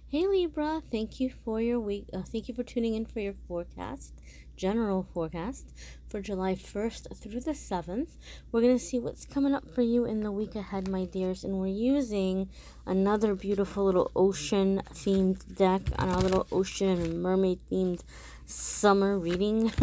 Hey Libra, thank you for your week. Thank you for tuning in for your forecast, general forecast for July 1st through the 7th. We're going to see what's coming up for you in the week ahead, my dears. And we're using another beautiful little ocean themed deck on our little ocean and mermaid themed summer reading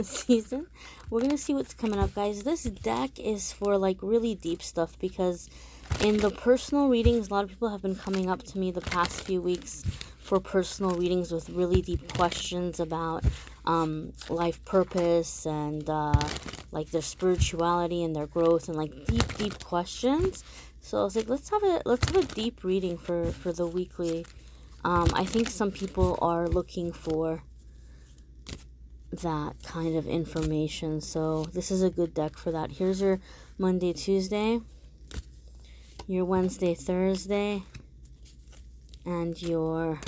season. We're going to see what's coming up, guys. This deck is for like really deep stuff because in the personal readings, a lot of people have been coming up to me the past few weeks for personal readings with really deep questions about life purpose and like their spirituality and their growth and like deep questions. So I was like, let's have a deep reading for the weekly. I think some people are looking for that kind of information, so this is a good deck for that. Here's your Monday, Tuesday, your Wednesday, Thursday, and your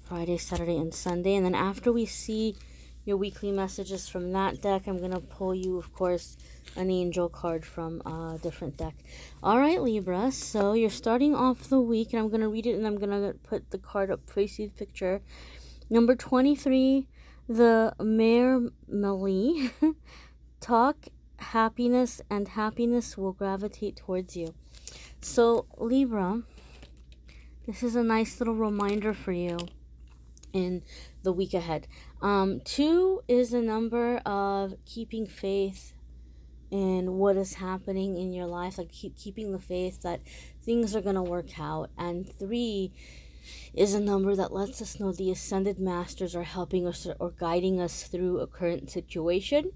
Friday, Saturday, and Sunday. And then after we see your weekly messages from that deck, I'm going to pull you, of course, an angel card from a different deck. All right, Libra, so you're starting off the week, and I'm going to read it, and I'm going to put the card up for you, see the picture. Number 23, the Mermaids. Talk happiness, and happiness will gravitate towards you. So, Libra, this is a nice little reminder for you in the week ahead. 2 is a number of keeping faith in what is happening in your life, like keeping the faith that things are going to work out. And 3 is a number that lets us know the ascended masters are helping us or guiding us through a current situation.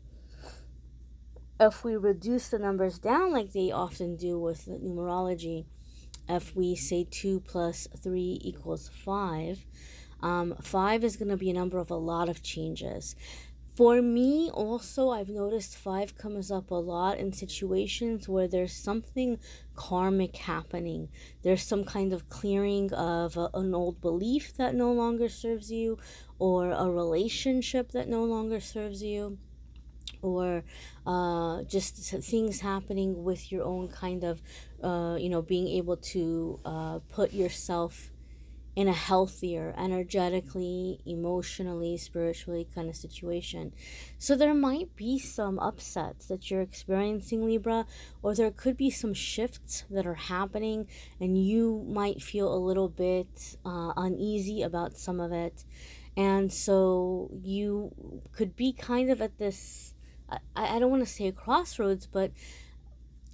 If we reduce the numbers down like they often do with numerology, if we say 2 plus 3 equals 5, 5 is going to be a number of a lot of changes. For me also, I've noticed 5 comes up a lot in situations where there's something karmic happening. There's some kind of clearing of an old belief that no longer serves you, or a relationship that no longer serves you, or just things happening with your own kind of, being able to put yourself in a healthier, energetically, emotionally, spiritually kind of situation. So there might be some upsets that you're experiencing, Libra, or there could be some shifts that are happening, and you might feel a little bit uneasy about some of it. And so you could be kind of at this, I don't want to say a crossroads, but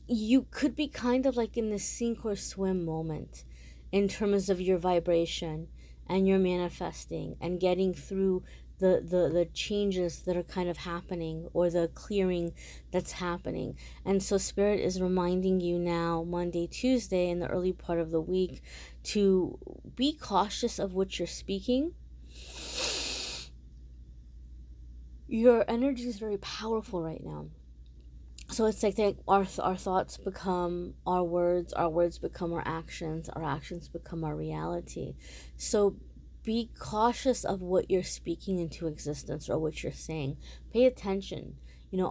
you could be kind of like in this sink or swim moment in terms of your vibration and your manifesting and getting through the changes that are kind of happening, or the clearing that's happening. And so Spirit is reminding you now, Monday, Tuesday, in the early part of the week, to be cautious of what you're speaking. Your energy is very powerful right now. So it's like our thoughts become our words become our actions become our reality. So be cautious of what you're speaking into existence or what you're saying. Pay attention.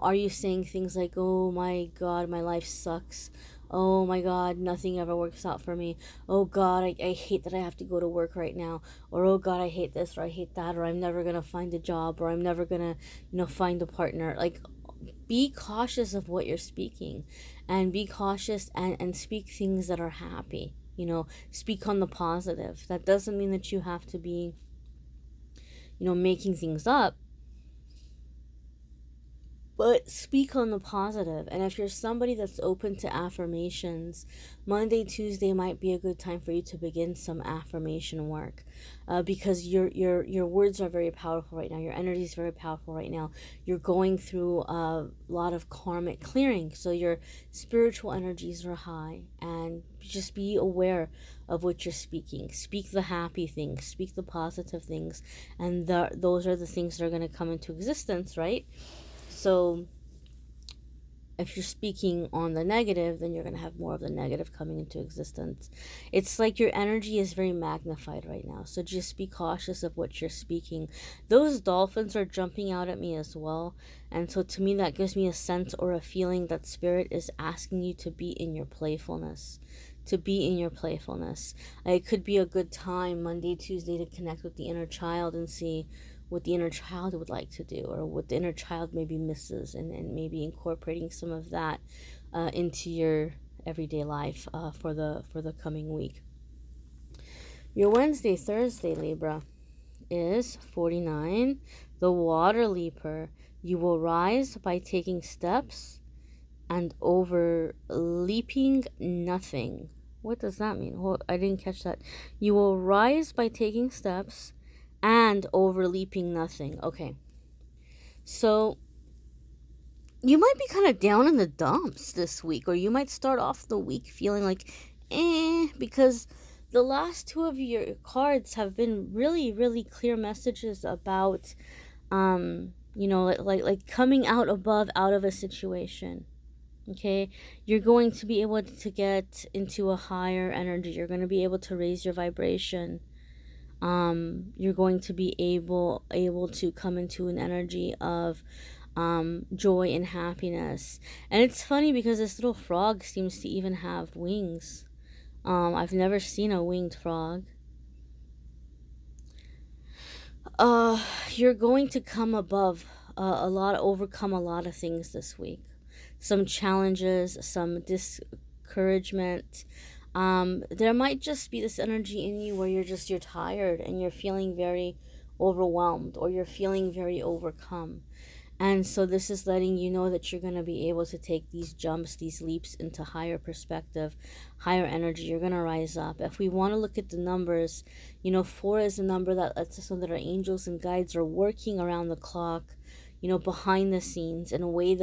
Are you saying things like, oh my God, my life sucks. Oh my God, nothing ever works out for me. Oh God, I hate that I have to go to work right now. Or oh God, I hate this, or I hate that, or I'm never going to find a job, or I'm never going to, find a partner. Like, be cautious of what you're speaking, and be cautious and speak things that are happy. Speak on the positive. That doesn't mean that you have to be, making things up, but speak on the positive. And if you're somebody that's open to affirmations, Monday, Tuesday might be a good time for you to begin some affirmation work, because your words are very powerful right now. Your energy is very powerful right now. You're going through a lot of karmic clearing, so your spiritual energies are high, and just be aware of what you're speaking. Speak the happy things, speak the positive things, and those are the things that are going to come into existence, right? So if you're speaking on the negative, then you're going to have more of the negative coming into existence. It's like your energy is very magnified right now. So just be cautious of what you're speaking. Those dolphins are jumping out at me as well. And so to me, that gives me a sense or a feeling that Spirit is asking you to be in your playfulness, to be in your playfulness. It could be a good time, Monday, Tuesday, to connect with the inner child and see what the inner child would like to do, or what the inner child maybe misses, and maybe incorporating some of that into your everyday life for the coming week. Your Wednesday, Thursday, Libra, is 49, the water leaper. You will rise by taking steps and over leaping nothing. What does that mean? Well, I didn't catch that. You will rise by taking steps and over leaping nothing. Okay. So you might be kind of down in the dumps this week, or you might start off the week feeling like, because the last two of your cards have been really, really clear messages about, like coming out of a situation. Okay, you're going to be able to get into a higher energy. You're going to be able to raise your vibration. You're going to be able to come into an energy of joy and happiness. And it's funny because this little frog seems to even have wings. I've never seen a winged frog. You're going to come above overcome a lot of things this week. Some challenges, some discouragement. There might just be this energy in you where you're tired and you're feeling very overwhelmed, or you're feeling very overcome. And so this is letting you know that you're going to be able to take these jumps, these leaps into higher perspective, higher energy. You're going to rise up. If we want to look at the numbers, 4 is a number that lets us know that our angels and guides are working around the clock, behind the scenes in ways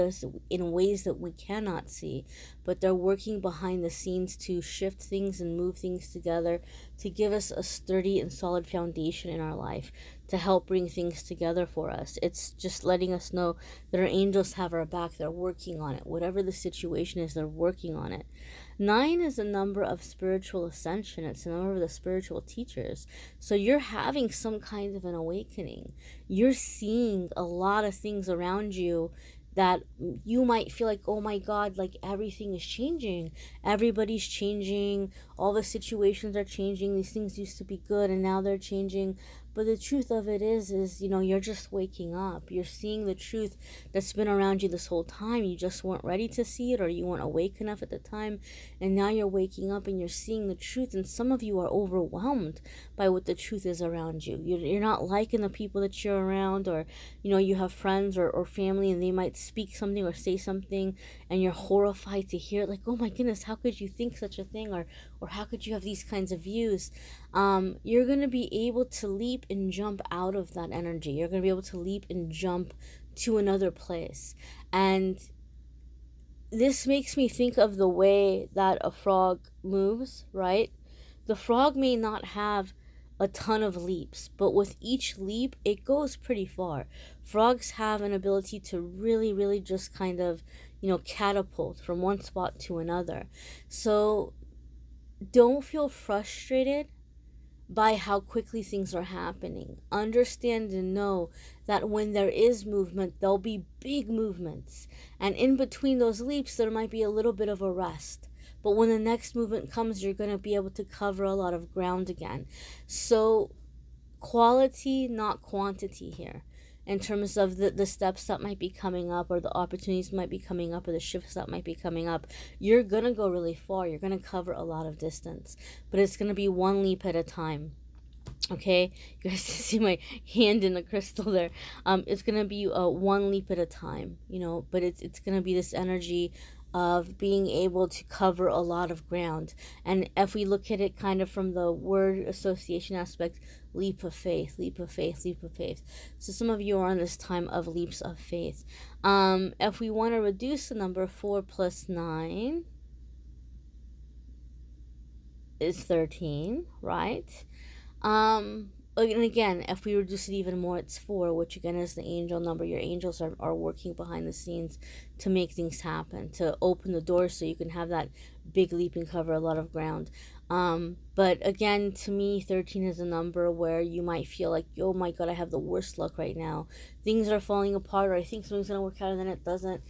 that we cannot see, but they're working behind the scenes to shift things and move things together to give us a sturdy and solid foundation in our life, to help bring things together for us. It's just letting us know that our angels have our back. They're working on it. Whatever the situation is, they're working on it. 9 is a number of spiritual ascension. It's a number of the spiritual teachers. So you're having some kind of an awakening. You're seeing a lot of things around you that you might feel like, oh my God, like everything is changing. Everybody's changing. All the situations are changing. These things used to be good and now they're changing. But the truth of it is, you're just waking up. You're seeing the truth that's been around you this whole time. You just weren't ready to see it, or you weren't awake enough at the time. And now you're waking up and you're seeing the truth. And some of you are overwhelmed by what the truth is around you. You're not liking the people that you're around, or, you have friends or family and they might speak something or say something and you're horrified to hear it. Like, oh my goodness, how could you think such a thing? Or how could you have these kinds of views? You're going to be able to leap and jump out of that energy. You're going to be able to leap and jump to another place. And this makes me think of the way that a frog moves, right? The frog may not have a ton of leaps, but with each leap, it goes pretty far. Frogs have an ability to really, really just kind of, catapult from one spot to another. So don't feel frustrated by how quickly things are happening. Understand and know that when there is movement, there'll be big movements. And in between those leaps, there might be a little bit of a rest. But when the next movement comes, you're going to be able to cover a lot of ground again. So quality, not quantity here. In terms of the steps that might be coming up, or the opportunities that might be coming up, or the shifts that might be coming up, you're going to go really far. You're going to cover a lot of distance. But it's going to be one leap at a time. Okay? You guys can see my hand in the crystal there. It's going to be one leap at a time, but it's going to be this energy of being able to cover a lot of ground. And if we look at it kind of from the word association aspect, leap of faith, leap of faith, leap of faith. So some of you are on this time of leaps of faith. If we want to reduce the number, 4 plus 9 is 13, right? And again, if we reduce it even more, it's 4, which again is the angel number. Your angels are working behind the scenes to make things happen, to open the door so you can have that big leap and cover a lot of ground. But again, to me, 13 is a number where you might feel like, oh my God, I have the worst luck right now. Things are falling apart, or I think something's going to work out and then it doesn't.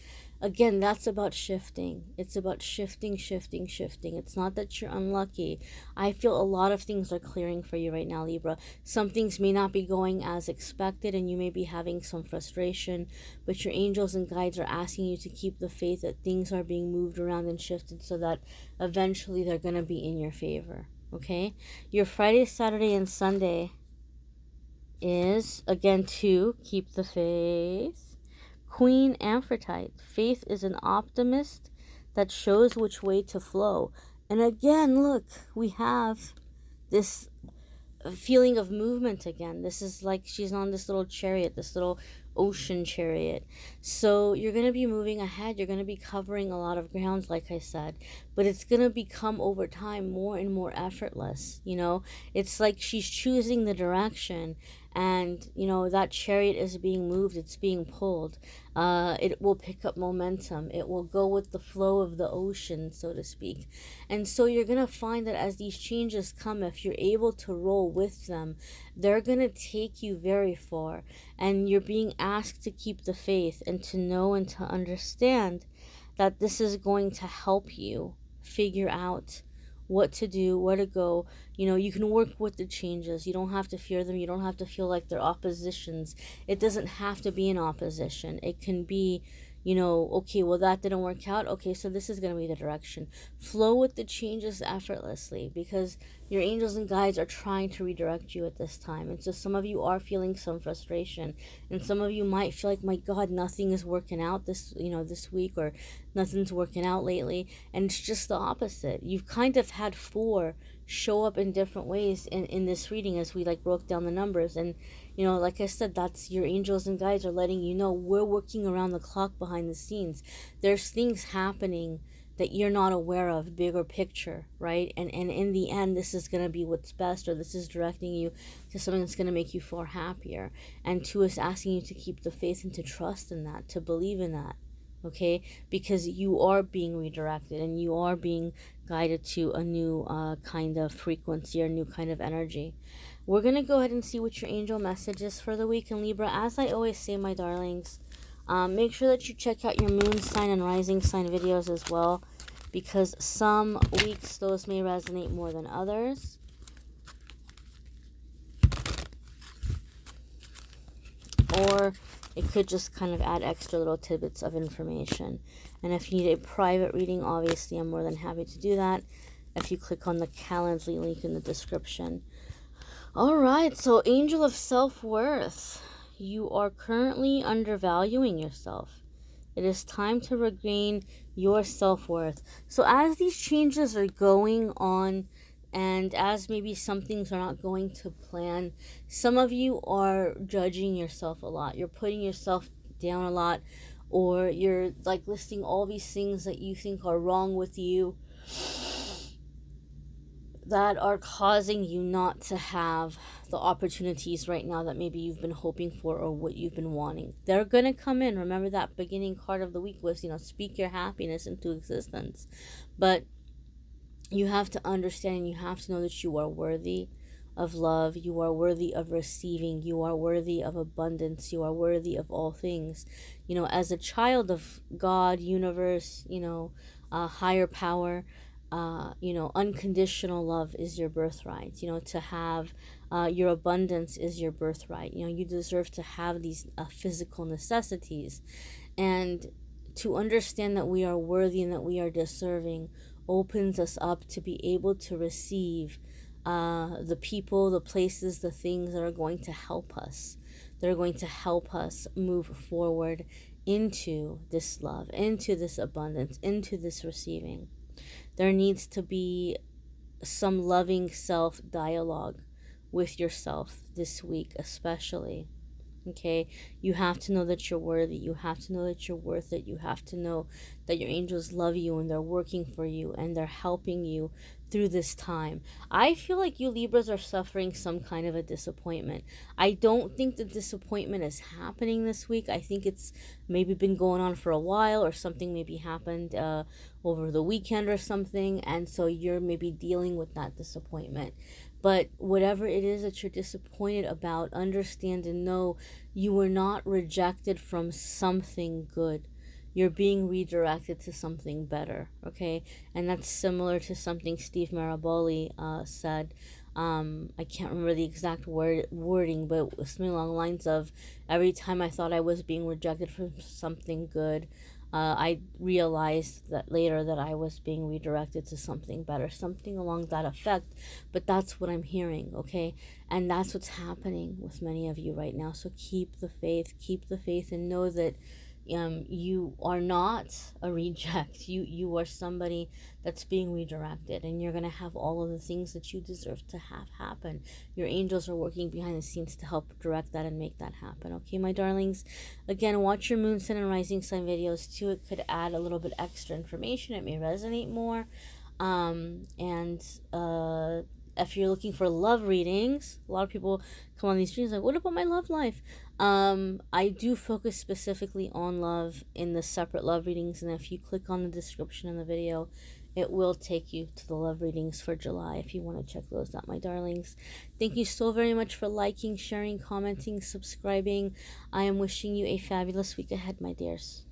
again, that's about shifting. It's about shifting, shifting, shifting. It's not that you're unlucky. I feel a lot of things are clearing for you right now, Libra. Some things may not be going as expected, and you may be having some frustration, but your angels and guides are asking you to keep the faith that things are being moved around and shifted so that eventually they're going to be in your favor. Okay? Your Friday, Saturday, and Sunday is, again, to keep the faith. Queen Amphitrite. Faith is an optimist that shows which way to flow. And again, look, we have this feeling of movement again. This is like she's on this little chariot, this little ocean chariot. So you're going to be moving ahead. You're going to be covering a lot of grounds, like I said, but it's going to become over time more and more effortless. You know, it's like she's choosing the direction, and you know that chariot is being moved, it's being pulled. It will pick up momentum, it will go with the flow of the ocean, so to speak. And so you're gonna find that as these changes come, if you're able to roll with them, they're gonna take you very far. And you're being asked to keep the faith and to know and to understand that this is going to help you figure out what to do, where to go. You know, you can work with the changes. You don't have to fear them. You don't have to feel like they're oppositions. It doesn't have to be an opposition. It can be, you know, okay, well, that didn't work out. Okay, so this is going to be the direction. Flow with the changes effortlessly, because your angels and guides are trying to redirect you at this time. And so some of you are feeling some frustration, and some of you might feel like, my God, nothing is working out this week, or nothing's working out lately. And it's just the opposite. You've kind of had 4 show up in different ways in this reading as we like broke down the numbers. And you know, like I said, that's your angels and guides are letting you know we're working around the clock behind the scenes. There's things happening that you're not aware of, bigger picture, right? And in the end, this is going to be what's best, or this is directing you to something that's going to make you feel happier. And 2 is asking you to keep the faith and to trust in that, to believe in that. Okay, because you are being redirected and you are being guided to a new kind of frequency or new kind of energy. We're going to go ahead and see what your angel message is for the week in Libra. As I always say, my darlings, make sure that you check out your moon sign and rising sign videos as well, because some weeks those may resonate more than others. Or it could just kind of add extra little tidbits of information. And if you need a private reading, obviously I'm more than happy to do that if you click on the Calendly link in the description. Alright, so Angel of Self-Worth. You are currently undervaluing yourself. It is time to regain your self-worth. So as these changes are going on, and as maybe some things are not going to plan, some of you are judging yourself a lot. You're putting yourself down a lot, or you're like listing all these things that you think are wrong with you that are causing you not to have the opportunities right now that maybe you've been hoping for or what you've been wanting. They're going to come in. Remember that beginning card of the week was, speak your happiness into existence. But you have to understand, and you have to know that you are worthy of love. You are worthy of receiving. You are worthy of abundance. You are worthy of all things. As a child of God, universe, higher power, unconditional love is your birthright. To have your abundance is your birthright. You deserve to have these physical necessities. And to understand that we are worthy and that we are deserving opens us up to be able to receive the people, the places, the things that are going to help us. They're going to help us move forward into this love, into this abundance, into this receiving. There needs to be some loving self-dialogue with yourself this week, especially. Okay, you have to know that you're worthy. You have to know that you're worth it. You have to know that your angels love you and they're working for you and they're helping you through this time. I feel like you Libras are suffering some kind of a disappointment. I don't think the disappointment is happening this week. I think it's maybe been going on for a while, or something maybe happened over the weekend or something, and so you're maybe dealing with that disappointment. But whatever it is that you're disappointed about, understand and know you were not rejected from something good. you're being redirected to something better, okay? And that's similar to something Steve Maraboli said. I can't remember the exact wording, but it was something along the lines of, every time I thought I was being rejected from something good, I realized that later that I was being redirected to something better, something along that effect. But that's what I'm hearing, okay? And that's what's happening with many of you right now. So keep the faith, and know that you are not a reject. You are somebody that's being redirected, and you're going to have all of the things that you deserve to have happen. Your angels are working behind the scenes to help direct that and make that happen, okay, my darlings? Again, watch your moon, sun, and rising sign videos too. It could add a little bit extra information. It may resonate more. And if you're looking for love readings, a lot of people come on these streams like, what about my love life? I do focus specifically on love in the separate love readings, and if you click on the description in the video, it will take you to the love readings for July if you want to check those out, my darlings. Thank you so very much for liking, sharing, commenting, subscribing. I am wishing you a fabulous week ahead, my dears.